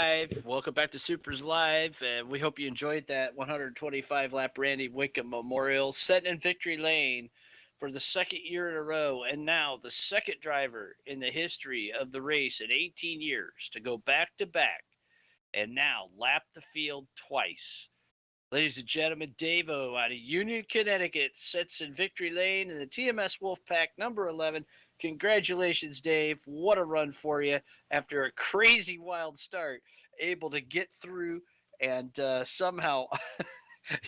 Live. Welcome back to Supers Live. We hope you enjoyed that 125 lap Randy Wickham Memorial, setting in victory lane for the second year in a row, and now the second driver in the history of the race in 18 years to go back to back and now lap the field twice. Ladies and gentlemen, Dave-O out of Union, Connecticut sits in victory lane in the TMS Wolfpack number 11. Congratulations, Dave. What a run for you after a crazy wild start. Able to get through and somehow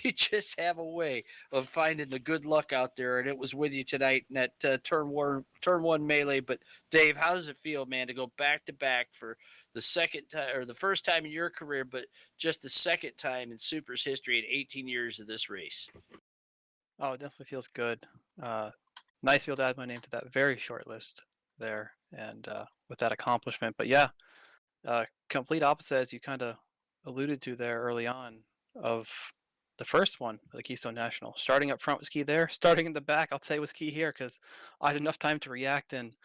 you just have a way of finding the good luck out there, and it was with you tonight in that turn one melee. But Dave, how does it feel, man, to go back to back for the second time or the first time in your career, but just the second time in Super's history in 18 years of this race? Oh, it definitely feels good. Uh, nice to be able to add my name to that very short list there, and with that accomplishment. But yeah, complete opposite as you kind of alluded to there early on of the first one, the Keystone National. Starting up front was key there. Starting in the back, I'll say was key here because I had enough time to react and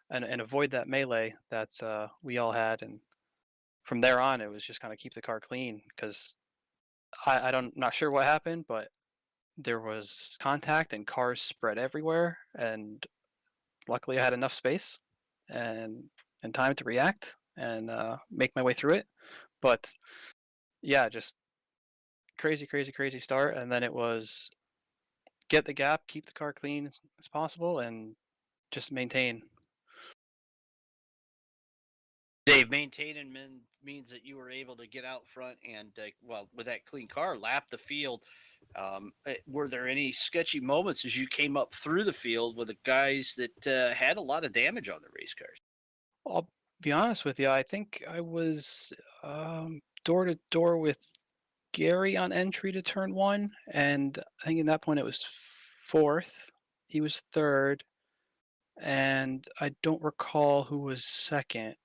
avoid that melee that we all had. And from there on, it was just kind of keep the car clean because I don't not sure what happened, but there was contact and cars spread everywhere, and luckily I had enough space and time to react and make my way through it. But yeah, just crazy, crazy, crazy start, and then it was get the gap, keep the car clean as possible, and just maintain. Dave, maintaining means that you were able to get out front and, well, with that clean car, lap the field. Were there any sketchy moments as you came up through the field with the guys that had a lot of damage on the race cars? I'll be honest with you. I think I was door to door with Gary on entry to turn one, and I think at that point it was fourth. He was third, and I don't recall who was second.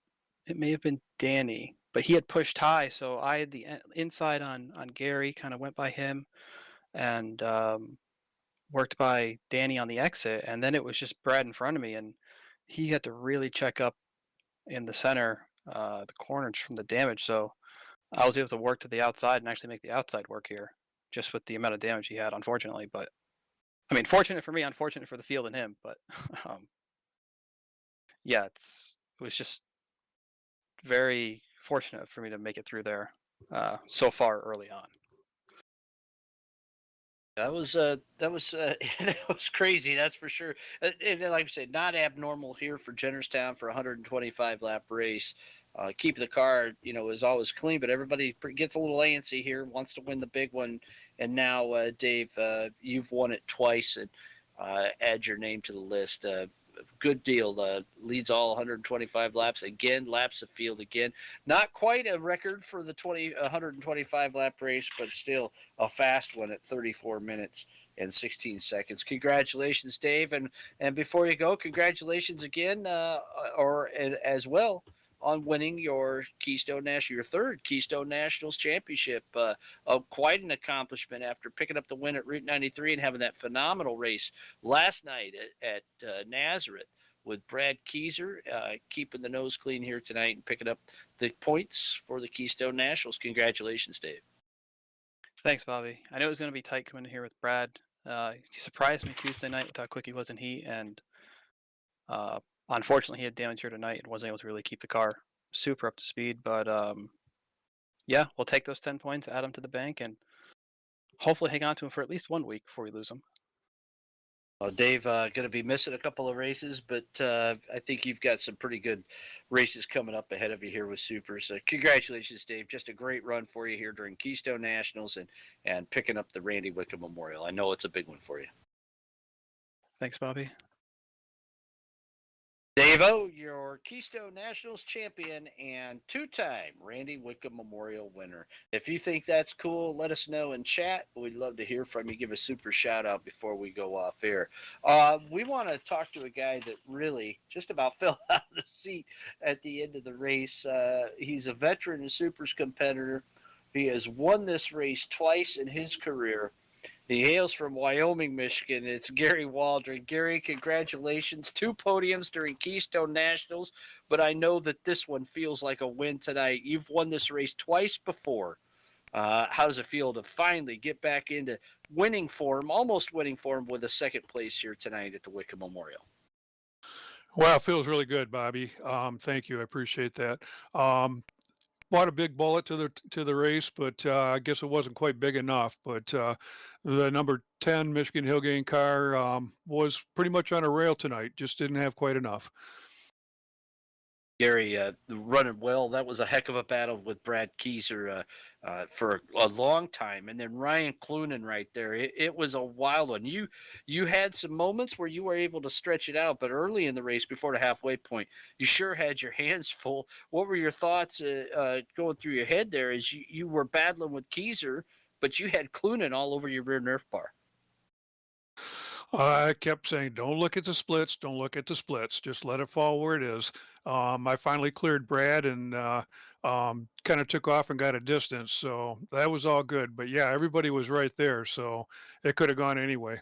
It may have been Danny, but he had pushed high, so I had the inside on Gary, kind of went by him, and worked by Danny on the exit, and then it was just Brad in front of me, and he had to really check up in the center, the corners from the damage. So I was able to work to the outside and actually make the outside work here, just with the amount of damage he had, unfortunately. But I mean, fortunate for me, unfortunate for the field and him. But um, yeah, it was just very fortunate for me to make it through there so far early on. That was crazy. That's for sure. And like I said, not abnormal here for Jennerstown for a 125 lap race. Keep the car, is always clean, but everybody gets a little antsy here, wants to win the big one. And now, Dave, you've won it twice, and add your name to the list. Good deal. Leads all 125 laps again, laps the field again. Not quite a record for the 125 lap race, but still a fast one at 34 minutes and 16 seconds. Congratulations, Dave. And before you go, congratulations again, or as well, on winning your Keystone National, your third Keystone Nationals championship. Quite an accomplishment after picking up the win at Route 93 and having that phenomenal race last night at Nazareth with Brad Keyser, keeping the nose clean here tonight and picking up the points for the Keystone Nationals. Congratulations, Dave. Thanks, Bobby. I know it was going to be tight coming in here with Brad. He surprised me Tuesday night with how quick he was in heat, and uh, unfortunately, he had damage here tonight and wasn't able to really keep the car super up to speed. But yeah, we'll take those 10 points, add them to the bank, and hopefully hang on to him for at least 1 week before we lose him. Dave, going to be missing a couple of races, but I think you've got some pretty good races coming up ahead of you here with Super. So congratulations, Dave. Just a great run for you here during Keystone Nationals and picking up the Randy Wickham Memorial. I know it's a big one for you. Thanks, Bobby. Dave-O, your Keystone Nationals champion and two-time Randy Wickham Memorial winner. If you think that's cool, let us know in chat. We'd love to hear from you. Give a super shout-out before we go off air. We want to talk to a guy that really just about fell out of the seat at the end of the race. He's a veteran and supers competitor. He has won this race twice in his career. He hails from Wyoming, Michigan. It's Gary Waldron. Gary, congratulations. 2 podiums during Keystone Nationals, but I know that this one feels like a win tonight. You've won this race twice before. How does it feel to finally get back into winning form, almost winning form, with a second place here tonight at the Wickham Memorial? Wow, it feels really good, Bobby. Thank you. I appreciate that. Um, Bought a big bullet to the race, but I guess it wasn't quite big enough. But the number 10 Michigan Hillgain car was pretty much on a rail tonight. Just didn't have quite enough. Gary, running well. That was a heck of a battle with Brad Keyser for a long time, and then Ryan Clunan right there. It was a wild one. You had some moments where you were able to stretch it out, but early in the race, before the halfway point, you sure had your hands full. What were your thoughts going through your head there as you were battling with Keyser, but you had Clunan all over your rear nerf bar? I kept saying, "Don't look at the splits. Don't look at the splits. Just let it fall where it is." I finally cleared Brad and kind of took off and got a distance, so that was all good. But yeah, everybody was right there, so it could have gone anyway.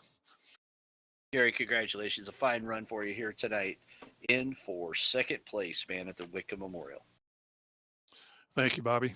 Gary, congratulations. A fine run for you here tonight in for second place, man, at the Wickham Memorial. Thank you, Bobby.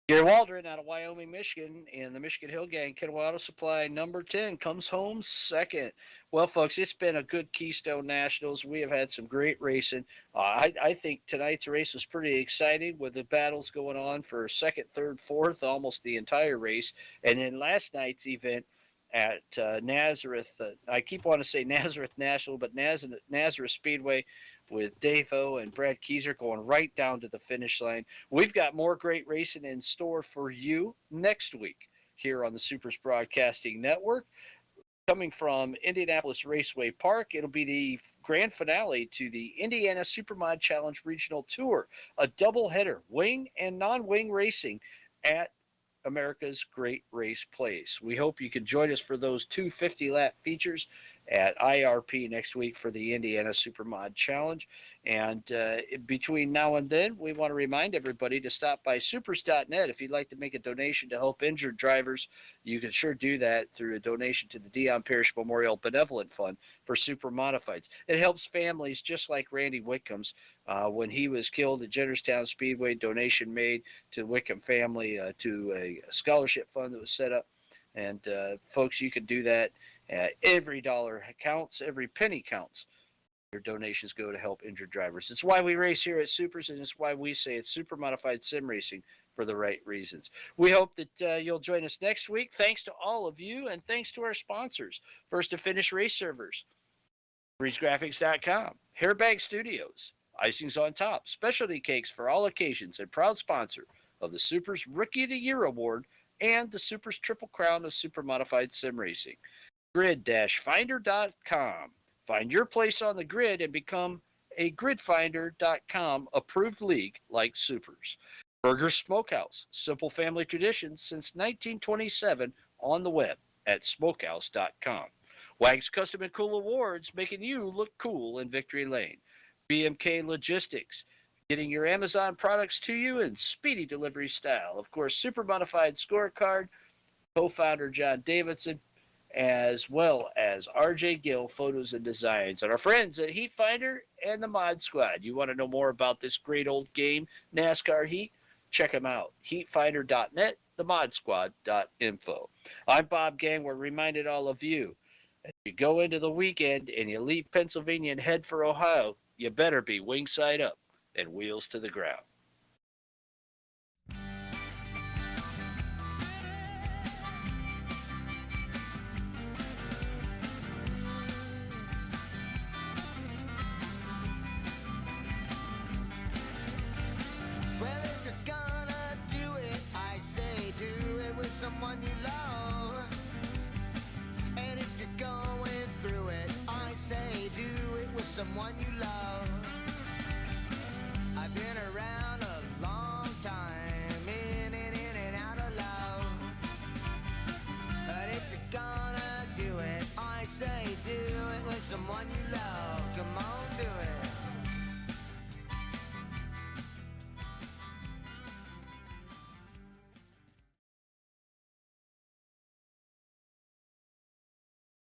Gary Waldron out of Wyoming, Michigan, and the Michigan Hill Gang, Kennewick Auto Supply, number 10, comes home second. Well, folks, it's been a good Keystone Nationals. We have had some great racing. I think tonight's race was pretty exciting with the battles going on for second, third, fourth, almost the entire race. And then last night's event at Nazareth, I keep wanting to say Nazareth National, but Nazareth Speedway with Davo and Brad Keyser going right down to the finish line. We've got more great racing in store for you next week here on the SUPRS Broadcasting Network. Coming from Indianapolis Raceway Park, it'll be the grand finale to the Indiana Supermod Challenge Regional Tour, a doubleheader, wing and non-wing racing at America's Great Race Place. We hope you can join us for those 250-lap features at IRP next week for the Indiana Supermod Challenge. And between now and then, we want to remind everybody to stop by supers.net. If you'd like to make a donation to help injured drivers, you can sure do that through a donation to the Dion Parrish Memorial Benevolent Fund for Supermodifieds. It helps families just like Randy Witkum's. When he was killed at Jennerstown Speedway, donation made to the Wickham family to a scholarship fund that was set up. And folks, you can do that. Every dollar counts, every penny counts. Your donations go to help injured drivers. It's why we race here at Supers, and it's why we say it's super modified sim racing for the right reasons. We hope that you'll join us next week. Thanks to all of you, and thanks to our sponsors, First to Finish Race Servers, BreezeGraphics.com, Hairbag Studios, Icings on Top, Specialty Cakes for all occasions, and proud sponsor of the Supers Rookie of the Year Award and the Supers Triple Crown of Super Modified Sim Racing. Grid-finder.com. Find your place on the grid and become a gridfinder.com approved league like Supers. Burger Smokehouse, simple family traditions since 1927 on the web at smokehouse.com. Wags Custom and Cool Awards, making you look cool in Victory Lane. BMK Logistics, getting your Amazon products to you in speedy delivery style. Of course, Super Modified Scorecard, co-founder John Davidson, as well as RJ Gill Photos and Designs, and our friends at Heat Finder and the Mod Squad. You want to know more about this great old game, NASCAR Heat? Check them out, heatfinder.net, themodsquad.info. I'm Bob Gang. We're reminded all of you, as you go into the weekend and you leave Pennsylvania and head for Ohio, you better be wing side up and wheels to the ground. Well, if you're gonna do it, I say do it with someone you love. And if you're going through it, I say do it with someone you love. I've been around a long time, in and out of love. But if you're gonna do it, I say do it with someone you love.